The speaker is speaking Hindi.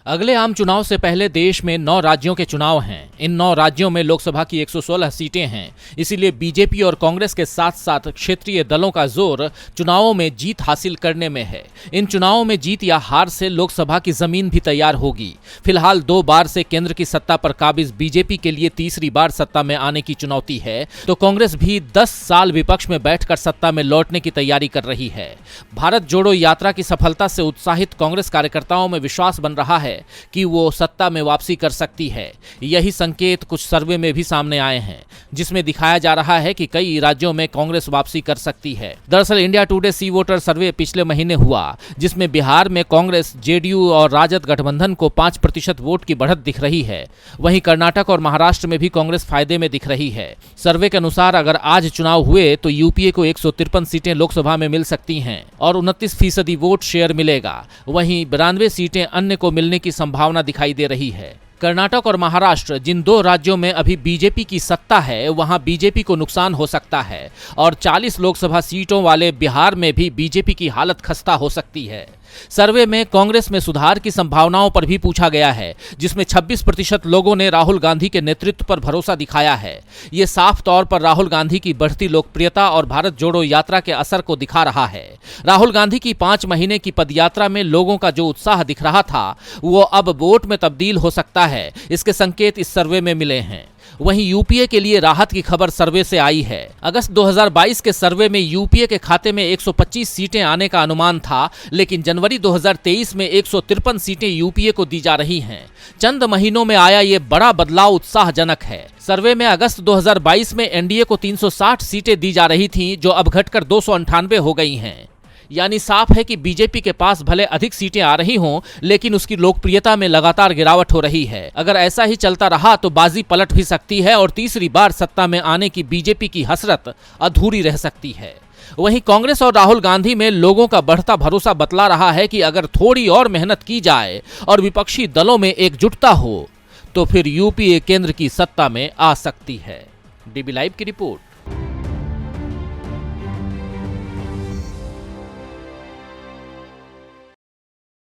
अगले आम चुनाव से पहले देश में 9 राज्यों के चुनाव हैं। इन 9 राज्यों में लोकसभा की 116 सीटें हैं। इसीलिए बीजेपी और कांग्रेस के साथ साथ क्षेत्रीय दलों का जोर चुनावों में जीत हासिल करने में है। इन चुनावों में जीत या हार से लोकसभा की जमीन भी तैयार होगी। फिलहाल 2 बार से केंद्र की सत्ता पर काबिज बीजेपी के लिए तीसरी बार सत्ता में आने की चुनौती है, तो कांग्रेस भी 10 साल विपक्ष में बैठकर सत्ता में लौटने की तैयारी कर रही है। भारत जोड़ो यात्रा की सफलता से उत्साहित कांग्रेस कार्यकर्ताओं में विश्वास बन रहा है कि वो सत्ता में वापसी कर सकती है। यही संकेत कुछ सर्वे में भी सामने आए हैं, जिसमें दिखाया जा रहा है कि कई राज्यों में कांग्रेस वापसी कर सकती है। दरअसल इंडिया टुडे सी वोटर सर्वे पिछले महीने हुआ, जिसमें बिहार में कांग्रेस, जेडीयू और राजद गठबंधन को 5% वोट की बढ़त दिख रही है। वहीं कर्नाटक और महाराष्ट्र में भी कांग्रेस फायदे में दिख रही है। सर्वे के अनुसार अगर आज चुनाव हुए तो यूपीए को 153 सीटें लोकसभा में मिल सकती हैं और 29% वोट शेयर मिलेगा। वहीं 92 सीटें अन्य को मिलने की संभावना दिखाई दे रही है। कर्नाटक और महाराष्ट्र, जिन 2 राज्यों में अभी बीजेपी की सत्ता है, वहां बीजेपी को नुकसान हो सकता है और 40 लोकसभा सीटों वाले बिहार में भी बीजेपी की हालत खस्ता हो सकती है। सर्वे में कांग्रेस में सुधार की संभावनाओं पर भी पूछा गया है, जिसमें 26% लोगों ने राहुल गांधी के नेतृत्व पर भरोसा दिखाया है। ये साफ तौर पर राहुल गांधी की बढ़ती लोकप्रियता और भारत जोड़ो यात्रा के असर को दिखा रहा है। राहुल गांधी की 5 महीने की पदयात्रा में लोगों का जो उत्साह दिख रहा था, वो अब वोट में तब्दील हो सकता है। इसके संकेत इस सर्वे में मिले हैं। वहीं यूपीए के लिए राहत की खबर सर्वे से आई है। अगस्त 2022 के सर्वे में यूपीए के खाते में 125 सीटें आने का अनुमान था, लेकिन जनवरी 2023 में 153 सीटें यूपीए को दी जा रही हैं। चंद महीनों में आया ये बड़ा बदलाव उत्साहजनक है। सर्वे में अगस्त 2022 में एनडीए को 360 सीटें दी जा रही थीं, जो अब घटकर 298 हो गई हैं। यानी साफ है कि बीजेपी के पास भले अधिक सीटें आ रही हों, लेकिन उसकी लोकप्रियता में लगातार गिरावट हो रही है। अगर ऐसा ही चलता रहा तो बाजी पलट भी सकती है और तीसरी बार सत्ता में आने की बीजेपी की हसरत अधूरी रह सकती है। वहीं कांग्रेस और राहुल गांधी में लोगों का बढ़ता भरोसा बतला रहा है कि अगर थोड़ी और मेहनत की जाए और विपक्षी दलों में एकजुटता हो, तो फिर यूपीए केंद्र की सत्ता में आ सकती है। डीबी लाइव की रिपोर्ट।